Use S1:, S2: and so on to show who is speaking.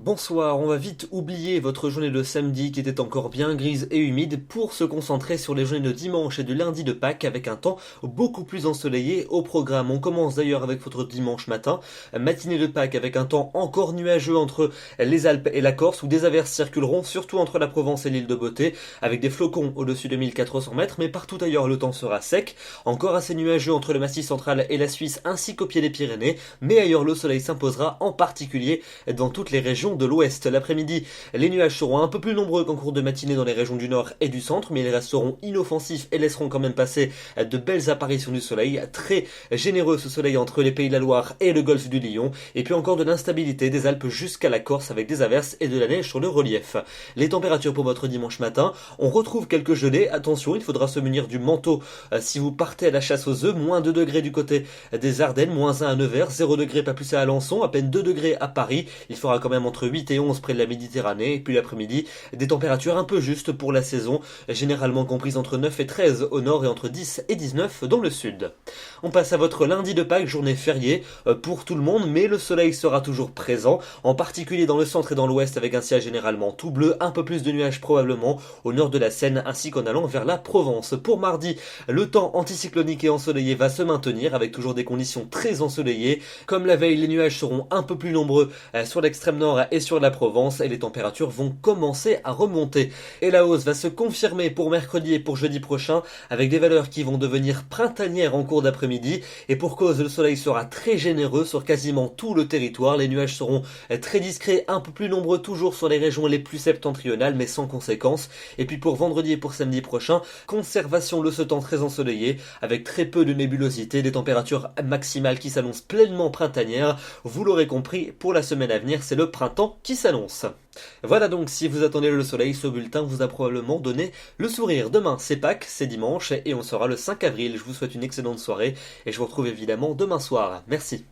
S1: Bonsoir, on va vite oublier votre journée de samedi qui était encore bien grise et humide pour se concentrer sur les journées de dimanche et de lundi de Pâques avec un temps beaucoup plus ensoleillé au programme. On commence d'ailleurs avec votre dimanche matin, matinée de Pâques avec un temps encore nuageux entre les Alpes et la Corse où des averses circuleront surtout entre la Provence et l'île de Beauté avec des flocons au-dessus de 1400 mètres mais partout ailleurs le temps sera sec, encore assez nuageux entre le Massif central et la Suisse ainsi qu'au pied des Pyrénées, mais ailleurs le soleil s'imposera en particulier dans toutes les régions de l'ouest. L'après-midi, les nuages seront un peu plus nombreux qu'en cours de matinée dans les régions du nord et du centre, mais ils resteront inoffensifs et laisseront quand même passer de belles apparitions du soleil. Très généreux ce soleil entre les Pays de la Loire et le golfe du Lion, et puis encore de l'instabilité des Alpes jusqu'à la Corse avec des averses et de la neige sur le relief. Les températures pour votre dimanche matin, on retrouve quelques gelées. Attention, il faudra se munir du manteau si vous partez à la chasse aux œufs. Moins 2 degrés du côté des Ardennes, moins 1 à Nevers, 0 degrés pas plus à Alençon, à peine 2 degrés à Paris. Il fera quand même entre 8 et 11 près de la Méditerranée, et puis l'après-midi, des températures un peu justes pour la saison, généralement comprises entre 9 et 13 au nord et entre 10 et 19 dans le sud. On passe à votre lundi de Pâques, journée fériée pour tout le monde, mais le soleil sera toujours présent, en particulier dans le centre et dans l'ouest avec un ciel généralement tout bleu, un peu plus de nuages probablement au nord de la Seine ainsi qu'en allant vers la Provence. Pour mardi, le temps anticyclonique et ensoleillé va se maintenir avec toujours des conditions très ensoleillées. Comme la veille, les nuages seront un peu plus nombreux sur l'extrême nord et sur la Provence et les températures vont commencer à remonter. Et la hausse va se confirmer pour mercredi et pour jeudi prochain avec des valeurs qui vont devenir printanières en cours d'après-midi et pour cause le soleil sera très généreux sur quasiment tout le territoire. Les nuages seront très discrets, un peu plus nombreux toujours sur les régions les plus septentrionales mais sans conséquence. Et puis pour vendredi et pour samedi prochain, conservation de ce temps très ensoleillé avec très peu de nébulosité, des températures maximales qui s'annoncent pleinement printanières. Vous l'aurez compris, pour la semaine à venir, c'est le printemps qui s'annonce. Voilà donc, si vous attendez le soleil, ce bulletin vous a probablement donné le sourire. Demain, c'est Pâques, c'est dimanche, et on sera le 5 avril. Je vous souhaite une excellente soirée, et je vous retrouve évidemment demain soir. Merci.